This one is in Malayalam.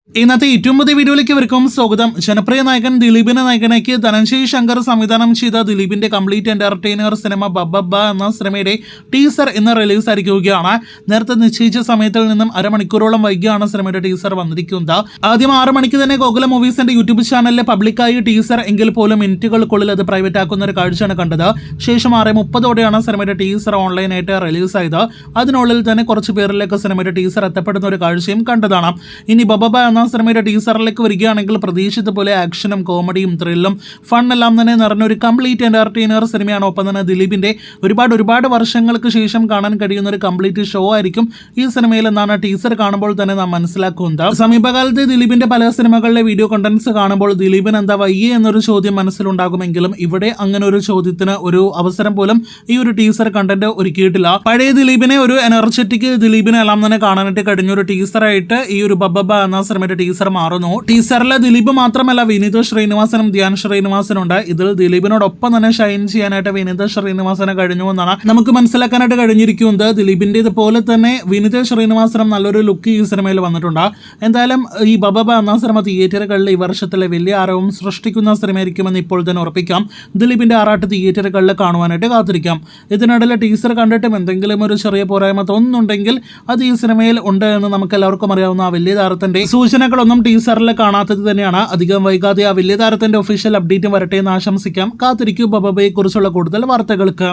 ഇന്നത്തെ ഏറ്റവും പുതിയ വീഡിയോയിലേക്ക് ഇവർക്കും സ്വാഗതം. ജനപ്രിയ നായകൻ ദിലീപിനെ നായകനാക്കി ധനഞ്ജയ് ശങ്കർ സംവിധാനം ചെയ്ത ദിലീപിന്റെ കംപ്ലീറ്റ് എന്റർടൈനർ സിനിമ ബബ്ബബ്ബ എന്ന സിനിമയുടെ ടീസർ ഇന്ന് റിലീസ് ആയിരിക്കുകയാണ്. നേരത്തെ നിശ്ചയിച്ച സമയത്തിൽ നിന്നും അരമണിക്കൂറോളം വൈകിയാണ് സിനിമയുടെ ടീസർ വന്നിരിക്കുന്നത്. ആദ്യം 6 മണിക്ക് തന്നെ ഗോകുല മൂവീസിന്റെ യൂട്യൂബ് ചാനലിൽ പബ്ലിക്കായി ടീസർ എങ്കിൽ പോലും മിനിറ്റുകൾക്കുള്ളിൽ അത് പ്രൈവറ്റ് ആക്കുന്ന ഒരു കാഴ്ചയാണ് കണ്ടത്. ശേഷം 6:30 സിനിമയുടെ ടീസർ ഓൺലൈനായിട്ട് റിലീസായത്. അതിനുള്ളിൽ തന്നെ കുറച്ച് പേരിലേക്ക് സിനിമയുടെ ടീസർ എത്തപ്പെടുന്ന ഒരു കാഴ്ചയും കണ്ടതാണ്. ഇനി ബബ്ബബ്ബ സിനിമയുടെ ടീസറിലേക്ക് വരികയാണെങ്കിൽ പ്രതീക്ഷിച്ച പോലെ ആക്ഷനും കോമഡിയും ത്രില്ലും ഫൺ എല്ലാം തന്നെ നിറഞ്ഞ ഒരു കംപ്ലീറ്റ് എന്റർടൈനർ സിനിമയാണ്. ഒപ്പം തന്നെ ദിലീപിന്റെ ഒരുപാട് വർഷങ്ങൾക്ക് ശേഷം കാണാൻ കഴിയുന്ന ഒരു കംപ്ലീറ്റ് ഷോ ആയിരിക്കും ഈ സിനിമയിൽ എന്നാണ് ടീസർ കാണുമ്പോൾ തന്നെ നാം മനസ്സിലാക്കുന്നത്. സമീപകാലത്ത് ദിലീപിന്റെ പല സിനിമകളിലെ വീഡിയോ കണ്ടന്റ്സ് കാണുമ്പോൾ ദിലീപിന് എന്താ വയ്യേ എന്നൊരു ചോദ്യം മനസ്സിലുണ്ടാകുമെങ്കിലും ഇവിടെ അങ്ങനെ ഒരു ചോദ്യത്തിന് ഒരു അവസരം പോലും ഈ ഒരു ടീസർ കണ്ടന്റ് ഒരുക്കിയിട്ടില്ല. പഴയ ദിലീപിനെ ഒരു എനർജറ്റിക് ദിലീപിനെ എല്ലാം തന്നെ കാണാനായിട്ട് കഴിഞ്ഞ ഒരു ടീസറായിട്ട് ഈ ഒരു ബബ്ബബ്ബ എന്ന സിനിമയുടെ ടീസർ മാറുന്നു. ടീസറിലെ ദിലീപ് മാത്രമല്ല വിനീത് ശ്രീനിവാസനും ധ്യാൻ ശ്രീനിവാസനും ഉണ്ട്. ഇതിൽ ദിലീപിനോടൊപ്പം തന്നെ ഷൈൻ ചെയ്യാനായിട്ട് വിനീത് ശ്രീനിവാസന് കഴിഞ്ഞു എന്നാണ് നമുക്ക് മനസ്സിലാക്കാനായിട്ട് കഴിഞ്ഞിരിക്കുന്നത്. ദിലീപിന്റെ ഇതുപോലെ തന്നെ വിനീത് ശ്രീനിവാസനും നല്ലൊരു ലുക്ക് ഈ സിനിമയിൽ വന്നിട്ടുണ്ട്. എന്തായാലും ഈ ബബ്ബബ്ബ എന്ന സിനിമ തിയേറ്ററുകളിൽ ഈ വർഷത്തിലെ വലിയ ആരവം സൃഷ്ടിക്കുന്ന സിനിമയായിരിക്കുമെന്ന് ഇപ്പോൾ തന്നെ ഉറപ്പിക്കാം. ദിലീപിന്റെ ആറാട്ട് തിയേറ്ററുകളിൽ കാണുവാനായിട്ട് കാത്തിരിക്കാം. ഇതിനിടയിൽ ടീസർ കണ്ടിട്ടും എന്തെങ്കിലും ഒരു ചെറിയ പോരായ്മ തോന്നുന്നുണ്ടെങ്കിൽ അത് ഈ സിനിമയിൽ ഉണ്ട് എന്ന് നമുക്ക് എല്ലാവർക്കും അറിയാവുന്ന ആ വലിയ താരത്തിന്റെ സൂചനകളൊന്നും ടീസറിൽ കാണാത്തത് തന്നെയാണ്. അധികം വൈകാതെ ആ വലിയ താരത്തിന്റെ ഒഫീഷ്യൽ അപ്ഡേറ്റ് വരട്ടെ എന്ന് ആശംസിക്കാം. കാത്തിരിക്കൂ ബബ്ബബ്ബയെ കുറിച്ചുള്ള കൂടുതൽ വാർത്തകൾക്ക്.